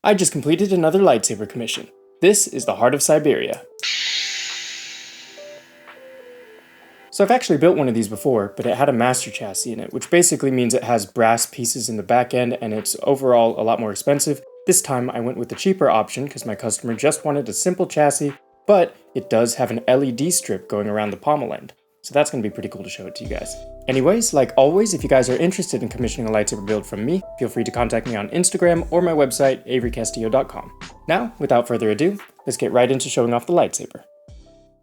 I just completed another lightsaber commission. This is the Heart of Siberia. So I've actually built one of these before, but it had a master chassis in it, which basically means it has brass pieces in the back end and it's overall a lot more expensive. This time I went with the cheaper option because my customer just wanted a simple chassis, but it does have an LED strip going around the pommel end. So that's going to be pretty cool to show it to you guys. Anyways, like always, if you guys are interested in commissioning a lightsaber build from me, feel free to contact me on Instagram or my website, averycastillo.com. Now, without further ado, let's get right into showing off the lightsaber.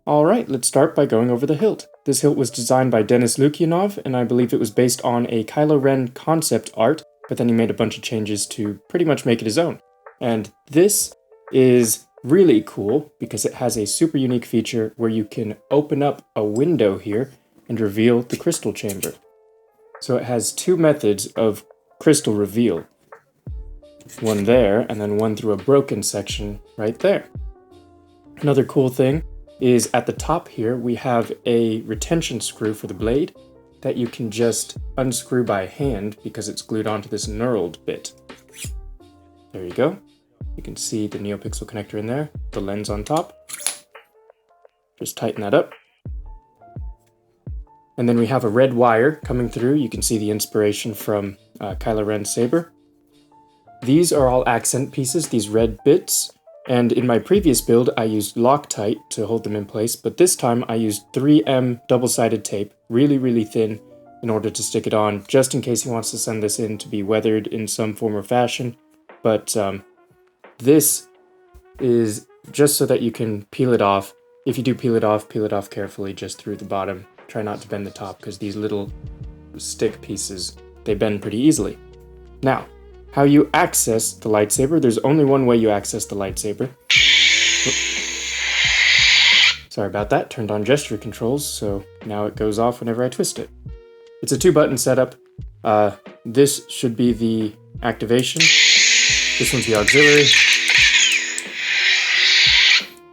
Alright, let's start by going over the hilt. This hilt was designed by Denis Lukyanov, and I believe it was based on a Kylo Ren concept art, but then he made a bunch of changes to pretty much make it his own. And this is really cool because it has a super unique feature where you can open up a window here and reveal the crystal chamber. So it has two methods of crystal reveal. One there, and then one through a broken section right there. Another cool thing is at the top here we have a retention screw for the blade that you can just unscrew by hand because it's glued onto this knurled bit. There you go. You can see the NeoPixel connector in there, the lens on top. Just tighten that up. And then we have a red wire coming through. You can see the inspiration from Kylo Ren's saber. These are all accent pieces, these red bits. And in my previous build, I used Loctite to hold them in place, but this time I used 3M double-sided tape, really, really thin, in order to stick it on, just in case he wants to send this in to be weathered in some form or fashion. But this is just so that you can peel it off. If you do peel it off carefully just through the bottom. Try not to bend the top, because these little stick pieces, they bend pretty easily. Now, how you access the lightsaber, there's only one way you access the lightsaber. Sorry about that, turned on gesture controls, so now it goes off whenever I twist it. It's a 2-button setup. This should be the activation. This one's the auxiliary.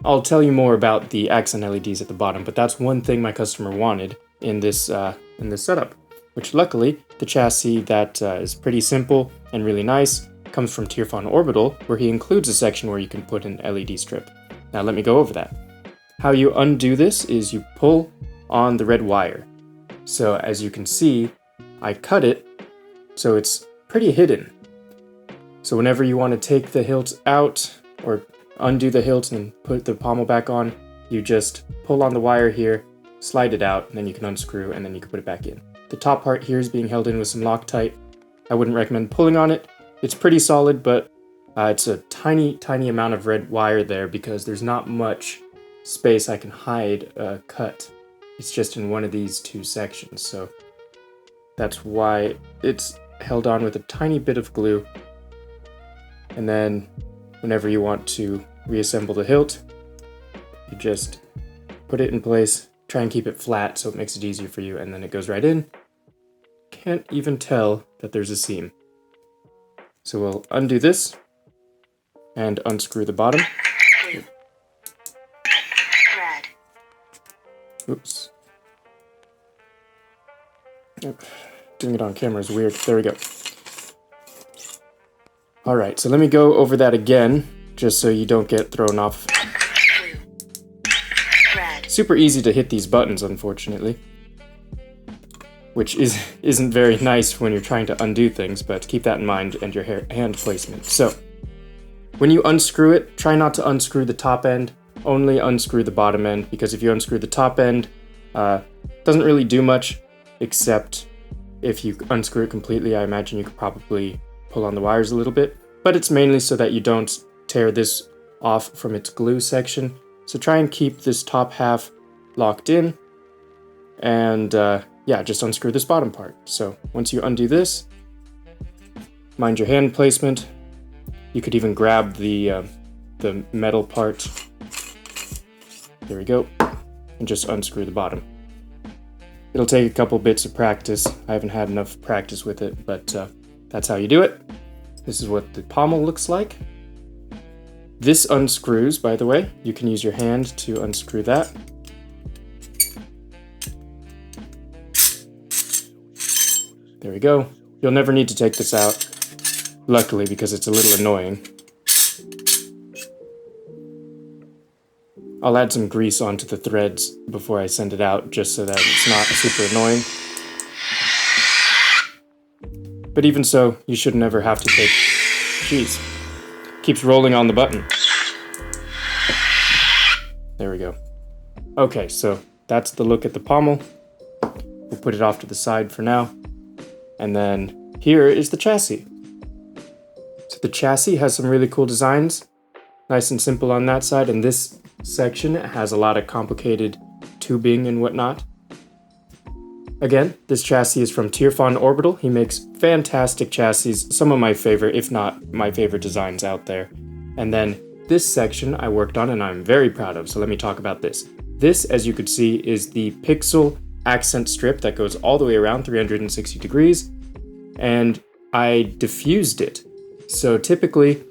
I'll tell you more about the accent LEDs at the bottom, but that's one thing my customer wanted in this setup, which luckily the chassis that is pretty simple and really nice comes from Tirfon Orbital, where he includes a section where you can put an LED strip. Now let me go over that. How you undo this is you pull on the red wire. So as you can see, I cut it so it's pretty hidden. So whenever you want to take the hilt out or undo the hilt and put the pommel back on, you just pull on the wire here, slide it out, and then you can unscrew and then you can put it back in. The top part here is being held in with some Loctite. I wouldn't recommend pulling on it. It's pretty solid, but it's a tiny amount of red wire there because there's not much space I can hide a cut. It's just in one of these two sections, so that's why it's held on with a tiny bit of glue. And then whenever you want to reassemble the hilt, you just put it in place, try and keep it flat so it makes it easier for you, and then it goes right in. Can't even tell that there's a seam. So we'll undo this and unscrew the bottom. Oops. Doing it on camera is weird. There we go. Alright, so let me go over that again, just so you don't get thrown off. Super easy to hit these buttons, unfortunately. Which isn't very nice when you're trying to undo things, but keep that in mind and your hand placement. So, when you unscrew it, try not to unscrew the top end, only unscrew the bottom end, because if you unscrew the top end, it doesn't really do much, except if you unscrew it completely, I imagine you could probably pull on the wires a little bit, but it's mainly so that you don't tear this off from its glue section. So try and keep this top half locked in, and yeah, just unscrew this bottom part. So once you undo this, mind your hand placement. You could even grab the metal part. There we go, and just unscrew the bottom. It'll take a couple bits of practice. I haven't had enough practice with it, but that's how you do it. This is what the pommel looks like. This unscrews, by the way. You can use your hand to unscrew that. There we go. You'll never need to take this out, luckily, because it's a little annoying. I'll add some grease onto the threads before I send it out, just so that it's not super annoying. But even so, you should never have to take... Jeez. Keeps rolling on the button. There we go. Okay, so that's the look at the pommel. We'll put it off to the side for now. And then here is the chassis. So the chassis has some really cool designs. Nice and simple on that side, and this section has a lot of complicated tubing and whatnot. Again, this chassis is from Tirfon Orbital. He makes fantastic chassis, some of my favorite, if not my favorite designs out there. And then this section I worked on and I'm very proud of, so let me talk about this. This, as you could see, is the pixel accent strip that goes all the way around 360 degrees, and I diffused it. So typically,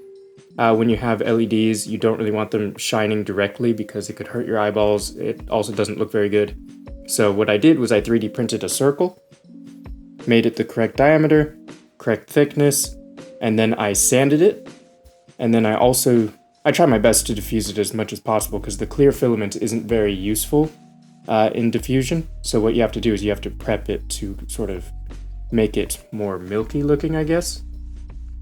when you have LEDs, you don't really want them shining directly because it could hurt your eyeballs. It also doesn't look very good. So what I did was I 3D printed a circle, made it the correct diameter, correct thickness, and then I sanded it. And then I try my best to diffuse it as much as possible because the clear filament isn't very useful in diffusion. So what you have to do is you have to prep it to sort of make it more milky looking, I guess,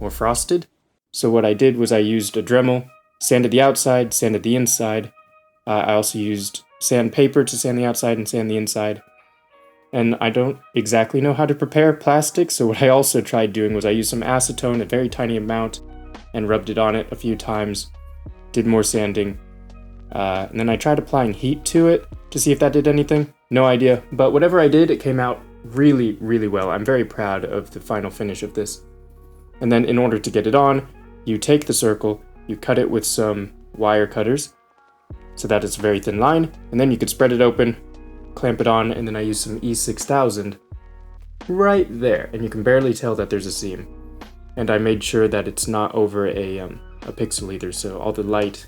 more frosted. So what I did was I used a Dremel, sanded the outside, sanded the inside. I also used sandpaper to sand the outside and sand the inside. And I don't exactly know how to prepare plastic, so what I also tried doing was I used some acetone, a very tiny amount, and rubbed it on it a few times, did more sanding, and then I tried applying heat to it to see if that did anything. No idea, but whatever I did, it came out really, really well. I'm very proud of the final finish of this. And then in order to get it on, you take the circle, you cut it with some wire cutters, so that it's a very thin line, and then you could spread it open, clamp it on, and then I used some E6000 right there, and you can barely tell that there's a seam. And I made sure that it's not over a pixel either, so all the light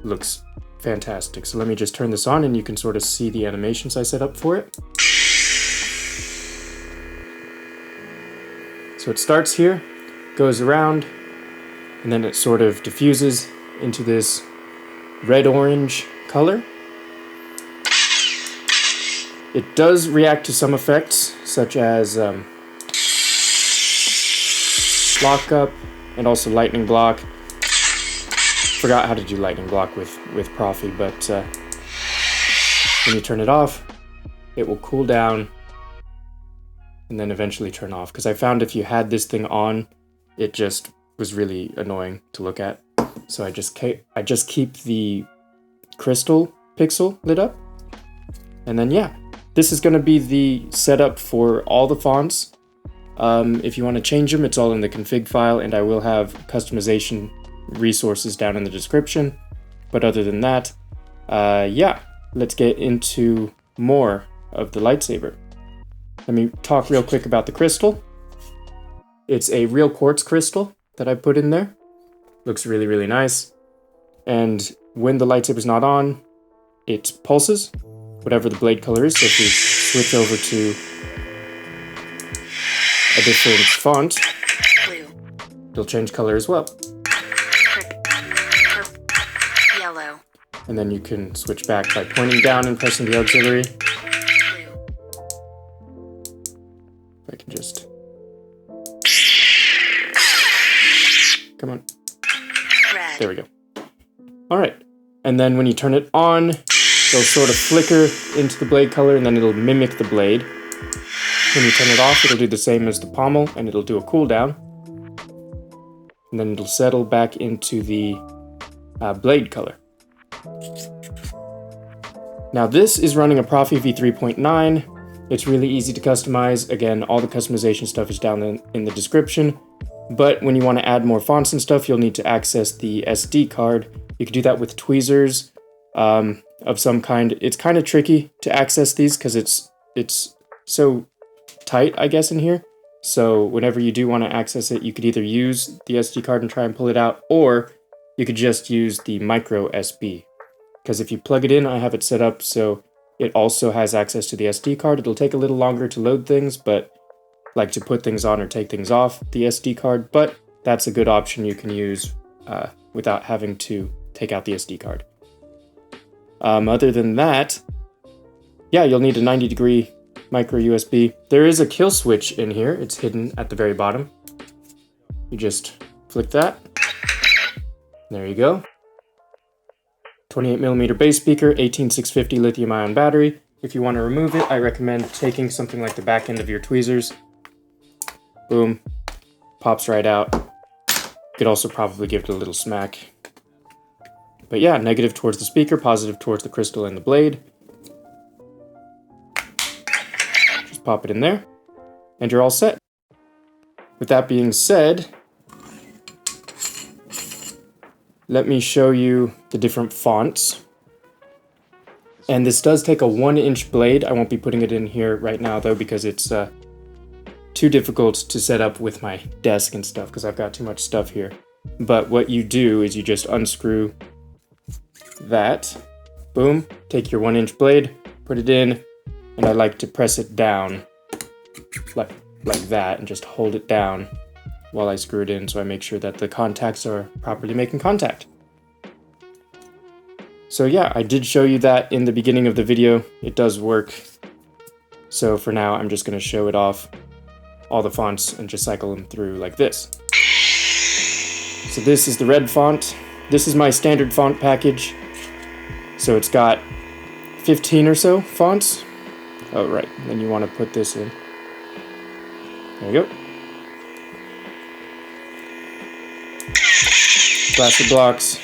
looks fantastic. So let me just turn this on and you can sort of see the animations I set up for it. So it starts here, goes around, and then it sort of diffuses into this red-orange color. It does react to some effects, such as lockup and also lightning block. Forgot how to do lightning block with Proffie, but when you turn it off, it will cool down and then eventually turn off. Because I found if you had this thing on, it just was really annoying to look at. So I just keep the crystal pixel lit up. And then yeah, this is going to be the setup for all the fonts. If you want to change them, it's all in the config file, and I will have customization resources down in the description. But other than that, yeah, let's get into more of the lightsaber. Let me talk real quick about the crystal. It's a real quartz crystal that I put in there. Looks really, really nice. And when the lightsaber's not on, it pulses, whatever the blade color is. So if we switch over to a different font, Blue. It'll change color as well. Yellow. And then you can switch back by pointing down and pressing the auxiliary. Blue. If I can just... Come on. Red. There we go. Alright. And then when you turn it on, it'll sort of flicker into the blade color and then it'll mimic the blade. When you turn it off, it'll do the same as the pommel and it'll do a cooldown. And then it'll settle back into the blade color. Now this is running a Proffie v3.9. It's really easy to customize. Again, all the customization stuff is down in the description. But when you want to add more fonts and stuff, you'll need to access the SD card. You can do that with tweezers of some kind. It's kind of tricky to access these because it's so tight, I guess, in here. So whenever you do want to access it, you could either use the SD card and try and pull it out, or you could just use the micro SD. Because if you plug it in, I have it set up so it also has access to the SD card. It'll take a little longer to load things, but like to put things on or take things off the SD card, but that's a good option you can use without having to take out the SD card. Other than that, yeah, you'll need a 90-degree micro USB. There is a kill switch in here. It's hidden at the very bottom. You just flick that. There you go. 28mm bass speaker, 18650 lithium-ion battery. If you want to remove it, I recommend taking something like the back end of your tweezers. Boom. Pops right out. You could also probably give it a little smack. But yeah, negative towards the speaker, positive towards the crystal and the blade. Just pop it in there, and you're all set. With that being said, let me show you the different fonts. And this does take a 1-inch blade. I won't be putting it in here right now though, because it's too difficult to set up with my desk and stuff, because I've got too much stuff here. But what you do is you just unscrew that, boom, take your 1-inch blade, put it in, and I like to press it down like that and just hold it down while I screw it in, so I make sure that the contacts are properly making contact. So yeah, I did show you that in the beginning of the video. It does work. So for now, I'm just going to show it off, all the fonts, and just cycle them through like this. So this is the red font. This is my standard font package. So it's got 15 or so fonts. Oh, right. Then you want to put this in. There you go. Plastic blocks.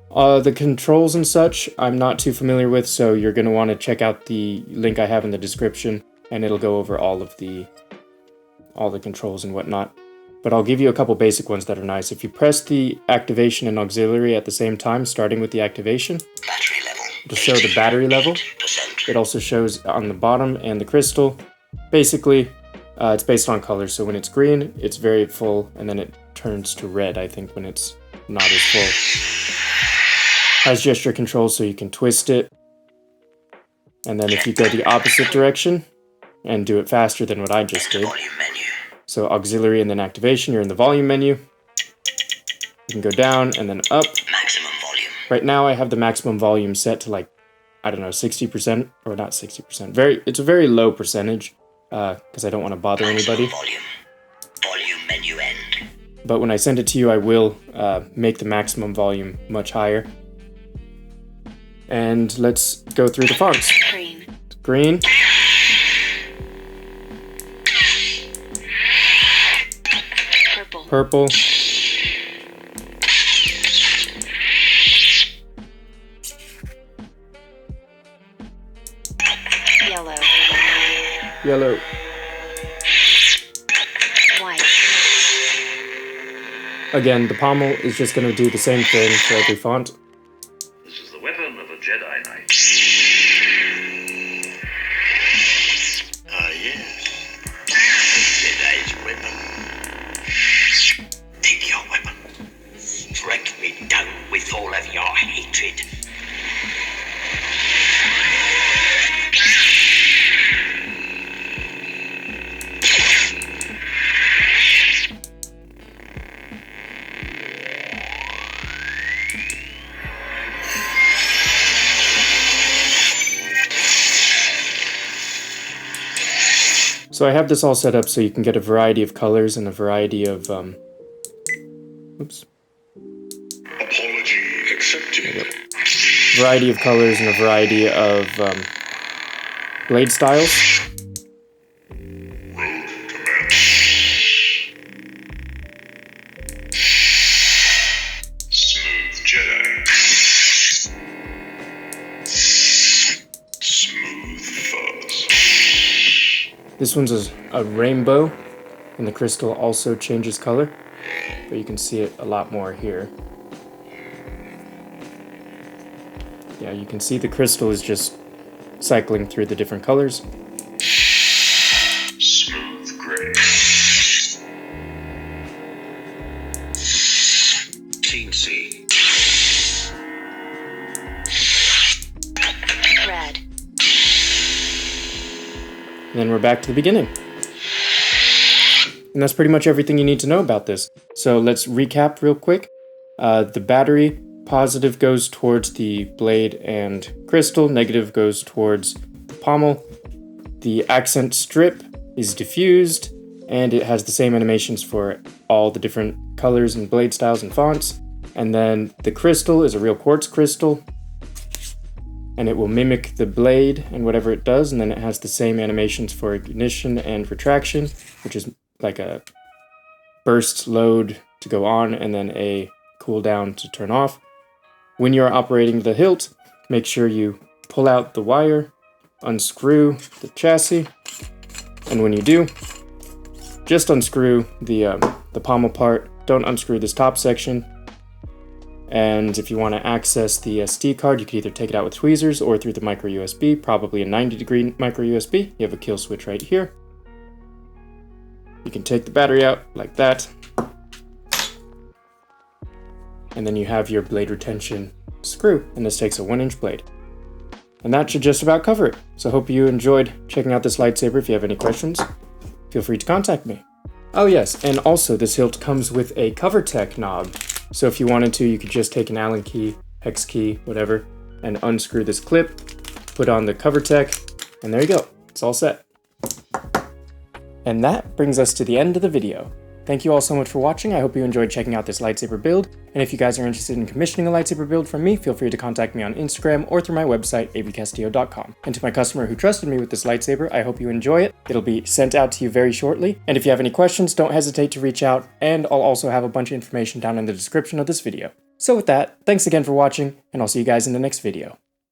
The controls and such, I'm not too familiar with, so you're going to want to check out the link I have in the description, and it'll go over all the controls and whatnot. But I'll give you a couple basic ones that are nice. If you press the activation and auxiliary at the same time, starting with the activation, it'll show the battery level. It also shows on the bottom and the crystal. Basically, it's based on color, so when it's green, it's very full, and then it turns to red, I think, when it's not as full. Has gesture controls, so you can twist it. And then if you go the opposite direction, and do it faster than what I just did, so auxiliary and then activation, you're in the volume menu. You can go down and then up. Maximum volume. Right now I have the maximum volume set to, like, I don't know, 60%, or not 60%. It's a very low percentage, because I don't want to bother anybody. Volume. Volume menu end. But when I send it to you, I will make the maximum volume much higher. And let's go through the fonts. Green. Green. Purple. Purple. Yellow. Yellow. White. Again, the Pommel is just going to do the same thing for every font. This is the weapon of a Jedi Knight. Yes. Jedi's weapon. Take your weapon. Strike me down with all of your hatred. So I have this all set up so you can get a variety of colors and a variety of, oops. Apology accepted. Variety of colors and a variety of blade styles. Road command. Smooth Jedi. Smooth fuzz. This one's a rainbow, and the crystal also changes color, but you can see it a lot more here. Yeah, you can see the crystal is just cycling through the different colors. Smooth gray. Teensy. Red. And then we're back to the beginning. And that's pretty much everything you need to know about this. So let's recap real quick. The battery positive goes towards the blade and crystal, negative goes towards the pommel. The accent strip is diffused, and it has the same animations for all the different colors and blade styles and fonts. And then the crystal is a real quartz crystal, and it will mimic the blade and whatever it does, and then it has the same animations for ignition and retraction, which is like a burst load to go on and then a cooldown to turn off. When you're operating the hilt, make sure you pull out the wire, unscrew the chassis, and when you do, just unscrew the pommel part. Don't unscrew this top section. And if you want to access the SD card, you can either take it out with tweezers or through the micro USB, probably a 90-degree micro USB. You have a kill switch right here. You can take the battery out like that. And then you have your blade retention screw, and this takes a 1-inch blade. And that should just about cover it. So I hope you enjoyed checking out this lightsaber. If you have any questions, feel free to contact me. Oh yes, and also this hilt comes with a CoverTech knob. So if you wanted to, you could just take an Allen key, hex key, whatever, and unscrew this clip, put on the CoverTech, and there you go. It's all set. And that brings us to the end of the video. Thank you all so much for watching. I hope you enjoyed checking out this lightsaber build, and if you guys are interested in commissioning a lightsaber build from me, feel free to contact me on Instagram or through my website, abcastillo.com. And to my customer who trusted me with this lightsaber, I hope you enjoy it. It'll be sent out to you very shortly, and if you have any questions, don't hesitate to reach out, and I'll also have a bunch of information down in the description of this video. So with that, thanks again for watching, and I'll see you guys in the next video.